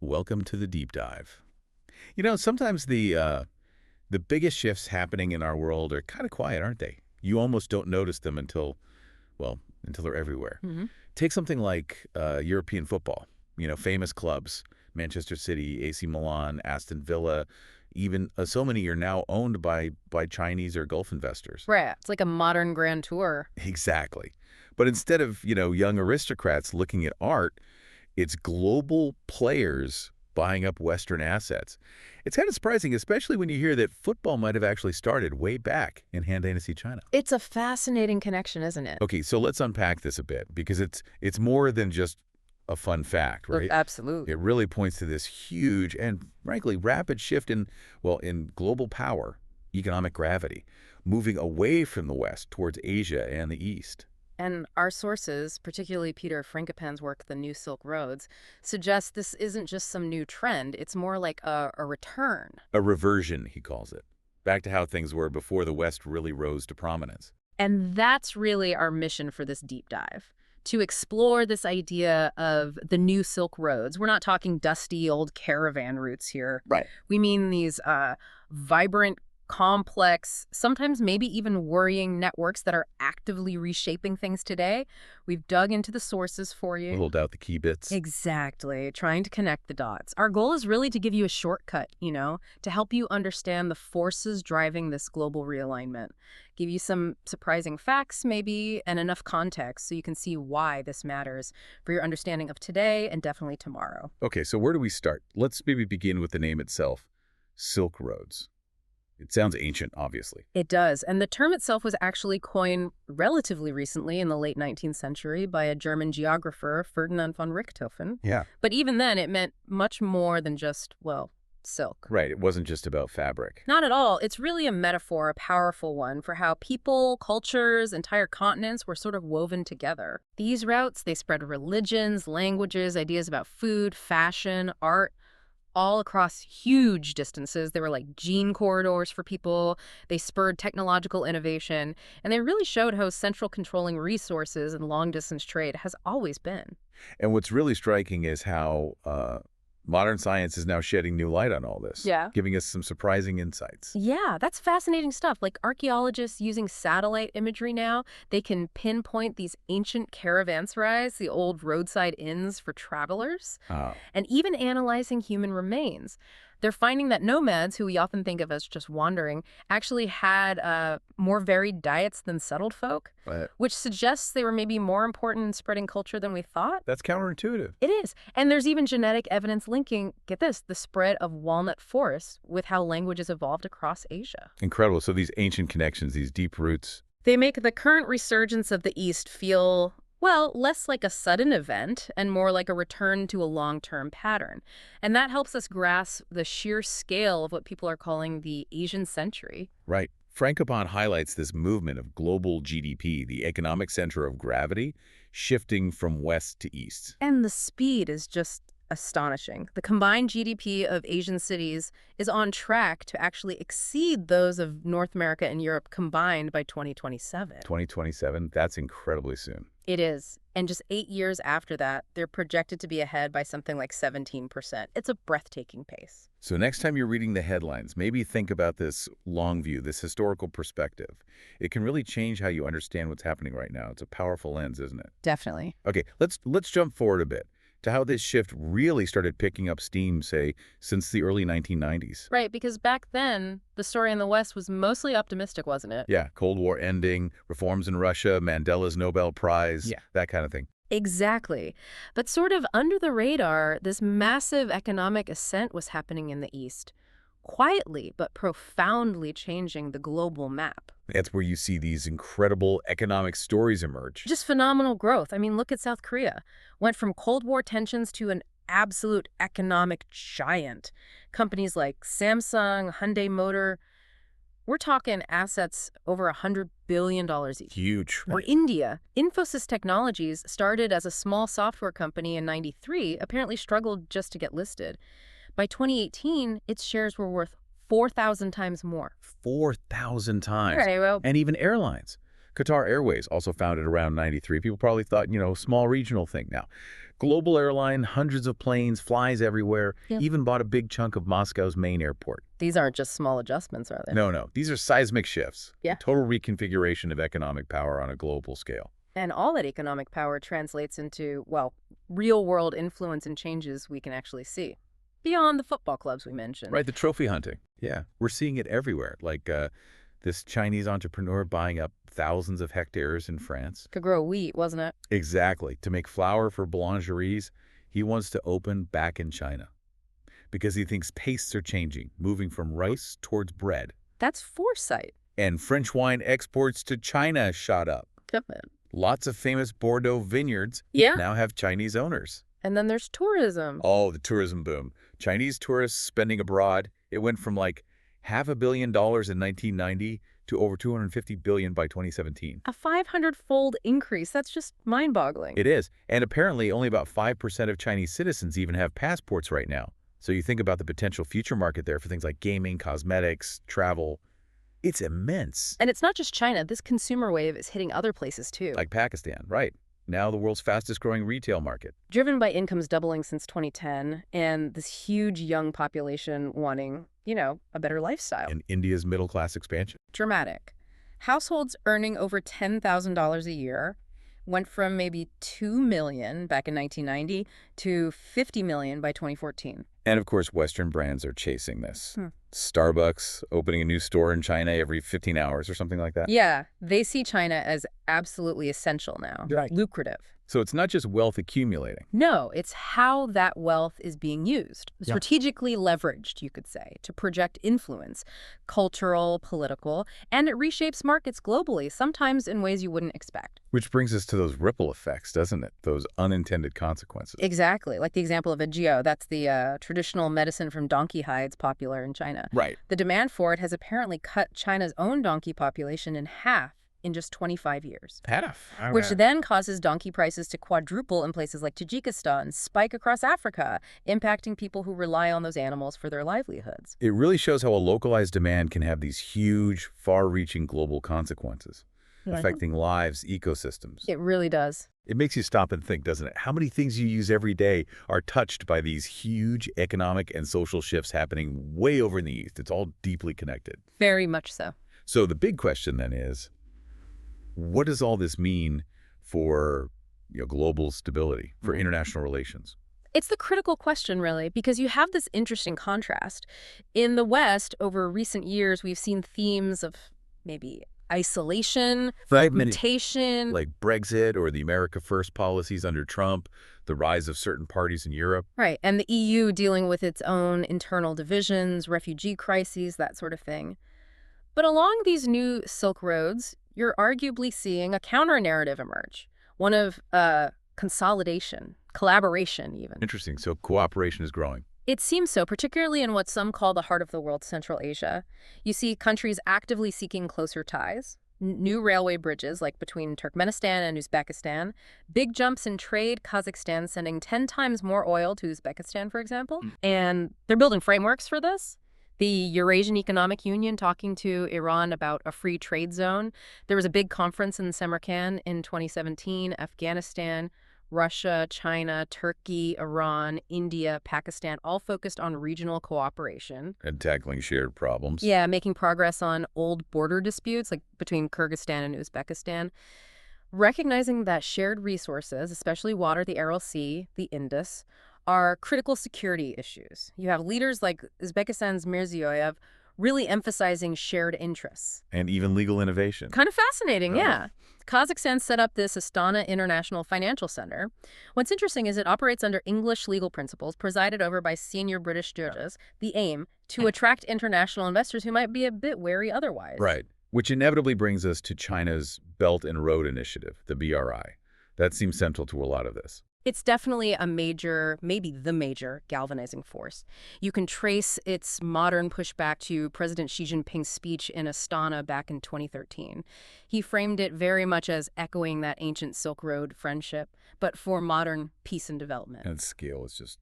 welcome to the deep dive. Sometimes the biggest shifts happening in our world are kind of quiet, aren't they? You almost don't notice them until they're everywhere. Hmm. Take something like European football. Famous clubs, Manchester City, AC Milan, Aston Villa, even so many are now owned by Chinese or Gulf investors. Right. It's like a modern grand tour. Exactly. But instead of, young aristocrats looking at art, it's global players buying up Western assets. It's kind of surprising, especially when you hear that football might have actually started way back in Han Dynasty China. It's a fascinating connection, isn't it? Okay, so let's unpack this a bit, because it's more than just a fun fact, right? Absolutely. It really points to this huge and, frankly, rapid shift in global power, economic gravity, moving away from the West towards Asia and the East. And our sources, particularly Peter Frankopan's work, The New Silk Roads, suggest this isn't just some new trend. It's more like a return. A reversion, he calls it, back to how things were before the West really rose to prominence. And that's really our mission for this deep dive, to explore this idea of the new Silk Roads. We're not talking dusty old caravan routes here. Right. We mean these vibrant, complex, sometimes maybe even worrying networks that are actively reshaping things today. We've dug into the sources for you. Hold out the key bits. Exactly, trying to connect the dots. Our goal is really to give you a shortcut, to help you understand the forces driving this global realignment. Give you some surprising facts, maybe, and enough context so you can see why this matters for your understanding of today and definitely tomorrow. Okay, so where do we start? Let's maybe begin with the name itself, Silk Roads. It sounds ancient, obviously. It does. And the term itself was actually coined relatively recently in the late 19th century by a German geographer, Ferdinand von Richthofen. Yeah. But even then, it meant much more than just, silk. Right. It wasn't just about fabric. Not at all. It's really a metaphor, a powerful one, for how people, cultures, entire continents were sort of woven together. These routes, they spread religions, languages, ideas about food, fashion, art, all across huge distances. They were like gene corridors for people. They spurred technological innovation, and they really showed how central controlling resources and long-distance trade has always been. And what's really striking is how modern science is now shedding new light on all this. Yeah. Giving us some surprising insights. Yeah, that's fascinating stuff. Like archaeologists using satellite imagery now, they can pinpoint these ancient caravanserais, the old roadside inns for travelers, Oh. and even analyzing human remains. They're finding that nomads, who we often think of as just wandering, actually had more varied diets than settled folk, But which suggests they were maybe more important in spreading culture than we thought. that's counterintuitive. It is. And there's even genetic evidence linking, get this, the spread of walnut forests with how languages evolved across Asia. Incredible. So these ancient connections, these deep roots. They make the current resurgence of the East feel, less like a sudden event and more like a return to a long-term pattern. And that helps us grasp the sheer scale of what people are calling the Asian century. Right. Frankopan highlights this movement of global GDP, the economic center of gravity, shifting from west to east. And the speed is just astonishing. The combined GDP of Asian cities is on track to actually exceed those of North America and Europe combined by 2027. 2027, that's incredibly soon. It is. And just 8 years after that, they're projected to be ahead by something like 17%. It's a breathtaking pace. So next time you're reading the headlines, maybe think about this long view, this historical perspective. It can really change how you understand what's happening right now. It's a powerful lens, isn't it? Definitely. Okay, let's jump forward a bit to how this shift really started picking up steam, say, since the early 1990s. Right, because back then, the story in the West was mostly optimistic, wasn't it? Yeah, Cold War ending, reforms in Russia, Mandela's Nobel Prize, that kind of thing. Exactly. But sort of under the radar, this massive economic ascent was happening in the East, quietly but profoundly changing the global map. That's where you see these incredible economic stories emerge. Just phenomenal growth. I mean, look at South Korea. Went from Cold War tensions to an absolute economic giant. Companies like Samsung, Hyundai Motor, we're talking assets over $100 billion each. Huge. Or India. Infosys Technologies started as a small software company in '93, apparently struggled just to get listed. By 2018, its shares were worth 4,000 times more. 4,000 times. Right, well, And even airlines. Qatar Airways, also founded around 93. People probably thought, small regional thing now. Global airline, hundreds of planes, flies everywhere, Yeah. even bought a big chunk of Moscow's main airport. These aren't just small adjustments, are they? No, no. These are seismic shifts. Yeah. Total reconfiguration of economic power on a global scale. And all that economic power translates into, well, real-world influence and changes we can actually see. Beyond the football clubs we mentioned. Right, the trophy hunting. Yeah, we're seeing it everywhere. Like this Chinese entrepreneur buying up thousands of hectares in France. Could grow wheat, wasn't it? Exactly. To make flour for boulangeries, he wants to open back in China because he thinks tastes are changing, moving from rice towards bread. That's foresight. And French wine exports to China shot up. Come on. Lots of famous Bordeaux vineyards Yeah. now have Chinese owners. And then there's tourism. Oh, the tourism boom. Chinese tourists spending abroad, it went from like $500 million in 1990 to over $250 billion by 2017. A 500-fold increase. That's just mind-boggling. It is. And apparently only about 5% of Chinese citizens even have passports right now. So you think about the potential future market there for things like gaming, cosmetics, travel. It's immense. And it's not just China. This consumer wave is hitting other places too. Like Pakistan, right. Now the world's fastest growing retail market. Driven by incomes doubling since 2010 and this huge young population wanting, a better lifestyle. And India's middle class expansion. Dramatic. Households earning over $10,000 a year went from maybe 2 million back in 1990 to 50 million by 2014. And of course, Western brands are chasing this. Starbucks opening a new store in China every 15 hours or something like that. Yeah, they see China as absolutely essential now. Right. Lucrative. So it's not just wealth accumulating. No, it's how that wealth is being used. Strategically leveraged, you could say, to project influence, cultural, political, and it reshapes markets globally, sometimes in ways you wouldn't expect. Which brings us to those ripple effects, doesn't it? Those unintended consequences. Exactly, like the example of Agio. That's the traditional medicine from donkey hides popular in China. Right. The demand for it has apparently cut China's own donkey population in half in just 25 years. Which then causes donkey prices to quadruple in places like Tajikistan, spike across Africa, impacting people who rely on those animals for their livelihoods. It really shows how a localized demand can have these huge, far-reaching global consequences, affecting lives, ecosystems. It really does. It makes you stop and think, doesn't it? How many things you use every day are touched by these huge economic and social shifts happening way over in the East? It's all deeply connected. Very much so. So the big question then is, what does all this mean for global stability, for international relations? It's the critical question, really, because you have this interesting contrast. In the West, over recent years, we've seen themes of maybe isolation, fragmentation. Like Brexit or the America First policies under Trump, the rise of certain parties in Europe. Right, and the EU dealing with its own internal divisions, refugee crises, that sort of thing. But along these new Silk Roads, you're arguably seeing a counter-narrative emerge, one of consolidation, collaboration even. Interesting. So cooperation is growing. It seems so, particularly in what some call the heart of the world, Central Asia. You see countries actively seeking closer ties, new railway bridges like between Turkmenistan and Uzbekistan, big jumps in trade, Kazakhstan sending 10 times more oil to Uzbekistan, for example. And they're building frameworks for this. The Eurasian Economic Union talking to Iran about a free trade zone. There was a big conference in Samarkand in 2017, Afghanistan, Russia, China, Turkey, Iran, India, Pakistan, all focused on regional cooperation. And tackling shared problems. Yeah, making progress on old border disputes like between Kyrgyzstan and Uzbekistan. Recognizing that shared resources, especially water, the Aral Sea, the Indus, are critical security issues. You have leaders like Uzbekistan's Mirziyoyev really emphasizing shared interests. And even legal innovation. Kind of fascinating, yeah. Kazakhstan set up this Astana International Financial Center. What's interesting is it operates under English legal principles presided over by senior British judges, the aim to attract international investors who might be a bit wary otherwise. Right, which inevitably brings us to China's Belt and Road Initiative, the BRI. That seems central to a lot of this. It's definitely a major, maybe the major, galvanizing force. You can trace its modern pushback to President Xi Jinping's speech in Astana back in 2013. He framed it very much as echoing that ancient Silk Road friendship, but for modern peace and development. And scale is just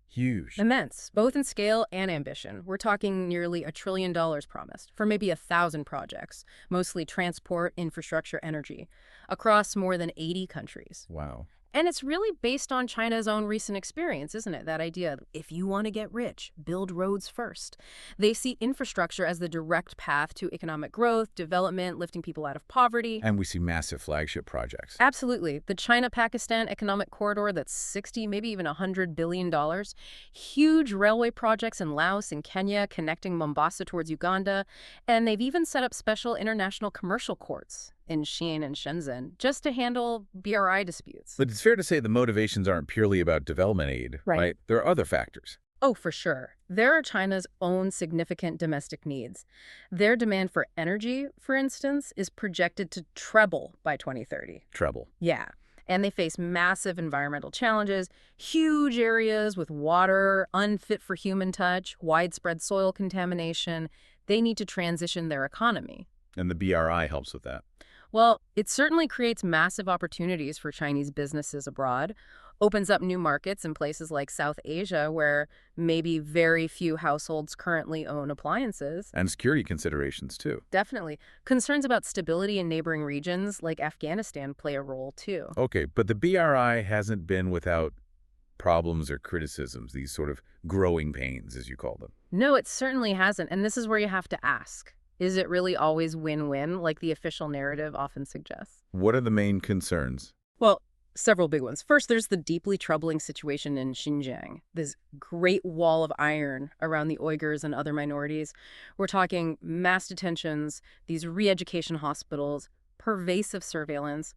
Huge. Immense, both in scale and ambition. We're talking nearly $1 trillion promised for maybe 1,000 projects, mostly transport, infrastructure, energy, across more than 80 countries. Wow. And it's really based on China's own recent experience, isn't it? That idea, if you want to get rich, build roads first. They see infrastructure as the direct path to economic growth, development, lifting people out of poverty. And we see massive flagship projects. Absolutely. The China-Pakistan Economic Corridor, that's 60, maybe even $100 billion. Huge railway projects in Laos and Kenya connecting Mombasa towards Uganda. And they've even set up special international commercial courts in Xi'an and Shenzhen just to handle BRI disputes. But it's fair to say the motivations aren't purely about development aid, right? There are other factors. Oh, for sure. There are China's own significant domestic needs. Their demand for energy, for instance, is projected to treble by 2030. Treble. Yeah. And they face massive environmental challenges, huge areas with water unfit for human touch, widespread soil contamination. They need to transition their economy. And the BRI helps with that. Well, it certainly creates massive opportunities for Chinese businesses abroad, opens up new markets in places like South Asia where maybe very few households currently own appliances. And security considerations, too. Definitely. Concerns about stability in neighboring regions like Afghanistan play a role, too. Okay, but the BRI hasn't been without problems or criticisms, these sort of growing pains, as you call them. No, it certainly hasn't. And this is where you have to ask. Is it really always win-win, like the official narrative often suggests? What are the main concerns? Well, several big ones. First, there's the deeply troubling situation in Xinjiang, this great wall of iron around the Uyghurs and other minorities. We're talking mass detentions, these re-education hospitals, pervasive surveillance.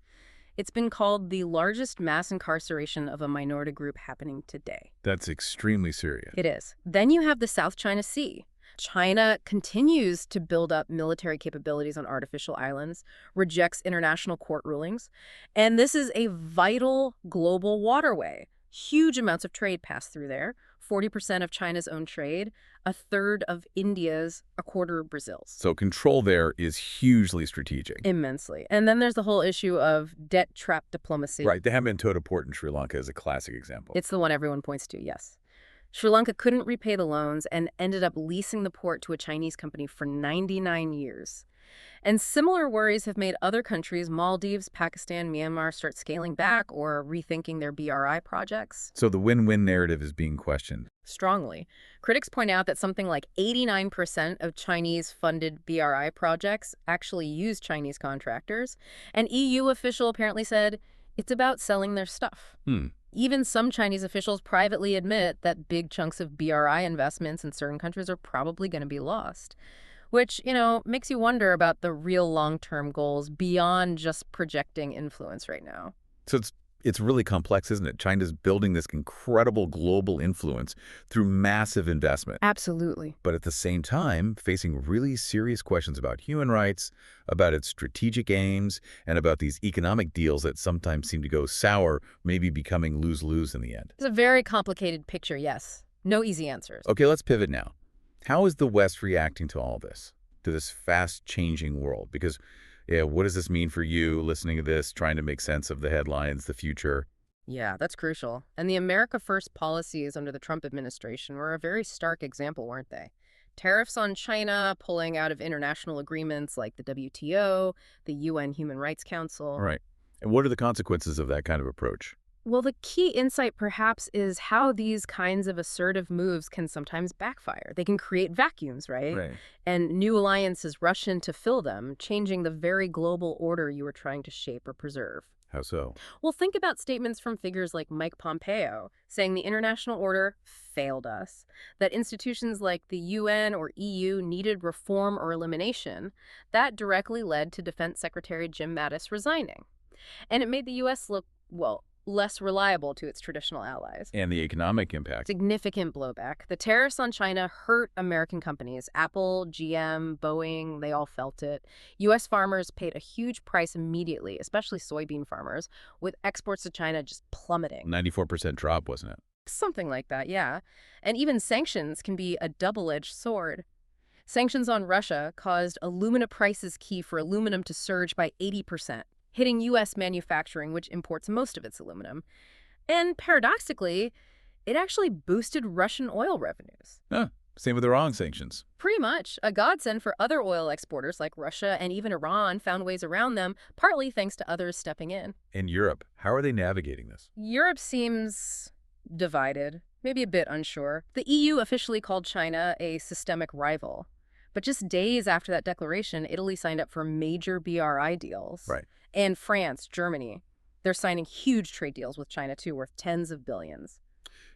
It's been called the largest mass incarceration of a minority group happening today. That's extremely serious. It is. Then you have the South China Sea. China continues to build up military capabilities on artificial islands, rejects international court rulings, and this is a vital global waterway. Huge amounts of trade pass through there, 40% of China's own trade, a third of India's, a quarter of Brazil's. So control there is hugely strategic. Immensely. And then there's the whole issue of debt trap diplomacy. Right, the Hambantota port in Sri Lanka is a classic example. It's the one everyone points to, yes. Sri Lanka couldn't repay the loans and ended up leasing the port to a Chinese company for 99 years. And similar worries have made other countries, Maldives, Pakistan, Myanmar, start scaling back or rethinking their BRI projects. So the win-win narrative is being questioned. Strongly. Critics point out that something like 89% of Chinese-funded BRI projects actually use Chinese contractors. An EU official apparently said it's about selling their stuff. Even some Chinese officials privately admit that big chunks of BRI investments in certain countries are probably going to be lost, which, makes you wonder about the real long-term goals beyond just projecting influence right now. So it's really complex, isn't it? China's building this incredible global influence through massive investment. Absolutely. But at the same time, facing really serious questions about human rights, about its strategic aims, and about these economic deals that sometimes seem to go sour, maybe becoming lose-lose in the end. It's a very complicated picture, yes. No easy answers. Okay, let's pivot now. How is the West reacting to all this, to this fast-changing world? Because what does this mean for you listening to this, trying to make sense of the headlines, the future? Yeah, that's crucial. And the America First policies under the Trump administration were a very stark example, weren't they? Tariffs on China, pulling out of international agreements like the WTO, the UN Human Rights Council. Right. And what are the consequences of that kind of approach? Well, the key insight perhaps is how these kinds of assertive moves can sometimes backfire. They can create vacuums, right? Right. And new alliances rush in to fill them, changing the very global order you were trying to shape or preserve. How so? Well, think about statements from figures like Mike Pompeo saying the international order failed us, that institutions like the UN or EU needed reform or elimination. That directly led to Defense Secretary Jim Mattis resigning. And it made the U.S. look, well, less reliable to its traditional allies. And the economic impact. Significant blowback. The tariffs on China hurt American companies. Apple, GM, Boeing, they all felt it. U.S. farmers paid a huge price immediately, especially soybean farmers, with exports to China just plummeting. 94% drop, wasn't it? Something like that, yeah. And even sanctions can be a double-edged sword. Sanctions on Russia caused alumina prices key for aluminum to surge by 80%. Hitting U.S. manufacturing, which imports most of its aluminum. And paradoxically, it actually boosted Russian oil revenues. Huh. Same with Iran sanctions. Pretty much a godsend for other oil exporters like Russia, and even Iran found ways around them, partly thanks to others stepping in. In Europe, how are they navigating this? Europe seems divided, maybe a bit unsure. The EU officially called China a systemic rival. But just days after that declaration, Italy signed up for major BRI deals. Right. And France, Germany, they're signing huge trade deals with China too, worth tens of billions.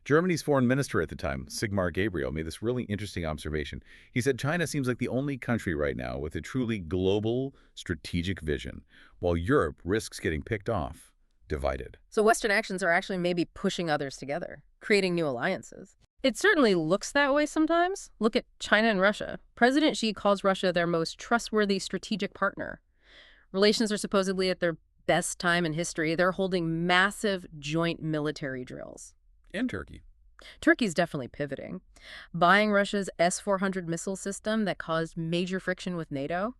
Germany's foreign minister at the time, Sigmar Gabriel, made this really interesting observation. He said China seems like the only country right now with a truly global strategic vision, while Europe risks getting picked off, divided. So Western actions are actually maybe pushing others together, creating new alliances. It certainly looks that way sometimes. Look at China and Russia. President Xi calls Russia their most trustworthy strategic partner. Relations are supposedly at their best time in history. They're holding massive joint military drills. And Turkey. Turkey's definitely pivoting. Buying Russia's S-400 missile system that caused major friction with NATO.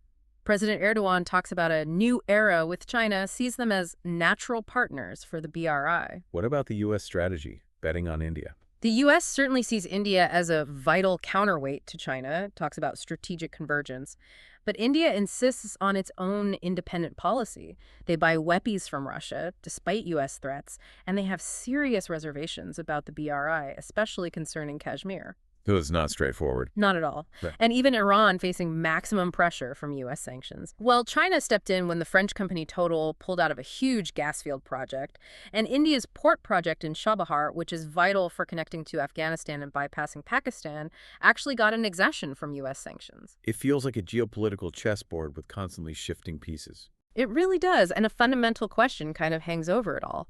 President Erdogan talks about a new era with China, sees them as natural partners for the BRI. What about the U.S. strategy, betting on India? The U.S. certainly sees India as a vital counterweight to China, talks about strategic convergence. But India insists on its own independent policy. They buy weapons from Russia, despite U.S. threats, and they have serious reservations about the BRI, especially concerning Kashmir. So it's not straightforward. Not at all. Right. And even Iran facing maximum pressure from U.S. sanctions. Well, China stepped in when the French company Total pulled out of a huge gas field project, and India's port project in Chabahar, which is vital for connecting to Afghanistan and bypassing Pakistan, actually got an exemption from U.S. sanctions. It feels like a geopolitical chessboard with constantly shifting pieces. It really does, and a fundamental question kind of hangs over it all.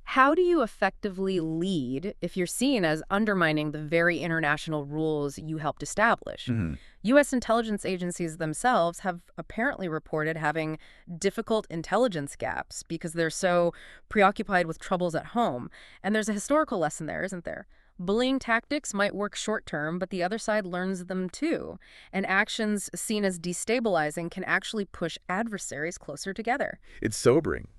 How do you effectively lead if you're seen as undermining the very international rules you helped establish? U.S. intelligence agencies themselves have apparently reported having difficult intelligence gaps because they're so preoccupied with troubles at home. And there's a historical lesson there, isn't there? Bullying tactics might work short-term, but the other side learns them too. And actions seen as destabilizing can actually push adversaries closer together. It's sobering.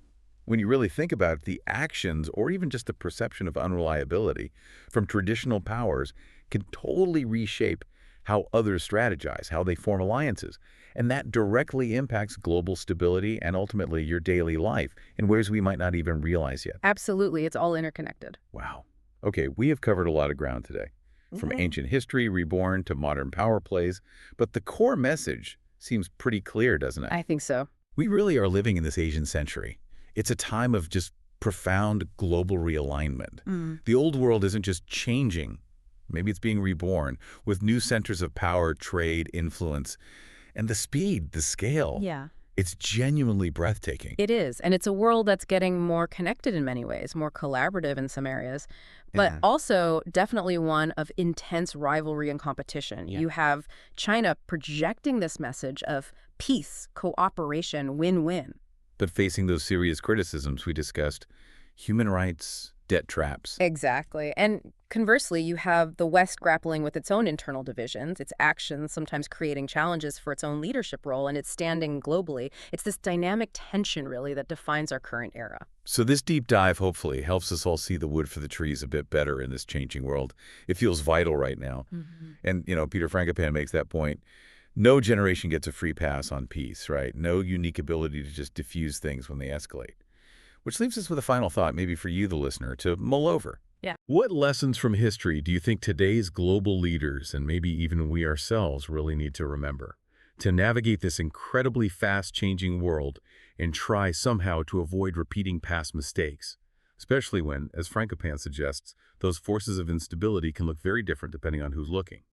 When you really think about it, the actions or even just the perception of unreliability from traditional powers can totally reshape how others strategize, how they form alliances. And that directly impacts global stability and ultimately your daily life in ways we might not even realize yet. Absolutely. It's all interconnected. Wow. Okay, we have covered a lot of ground today, from ancient history reborn to modern power plays, but the core message seems pretty clear, doesn't it? I think so. We really are living in this Asian century. It's a time of just profound global realignment. The old world isn't just changing. Maybe it's being reborn with new centers of power, trade, influence, and the speed, the scale. Yeah. It's genuinely breathtaking. It is. And it's a world that's getting more connected in many ways, more collaborative in some areas, but also definitely one of intense rivalry and competition. You have China projecting this message of peace, cooperation, win-win. But facing those serious criticisms we discussed, human rights, debt traps. Exactly. And conversely, you have the West grappling with its own internal divisions, its actions sometimes creating challenges for its own leadership role, and its standing globally. It's this dynamic tension, really, that defines our current era. So this deep dive hopefully helps us all see the wood for the trees a bit better in this changing world. It feels vital right now. And, Peter Frankopan makes that point. No generation gets a free pass on peace, right? No unique ability to just diffuse things when they escalate. Which leaves us with a final thought, maybe for you, the listener, to mull over. Yeah. What lessons from history do you think today's global leaders, and maybe even we ourselves, really need to remember to navigate this incredibly fast-changing world and try somehow to avoid repeating past mistakes? Especially when, as Frankopan suggests, those forces of instability can look very different depending on who's looking.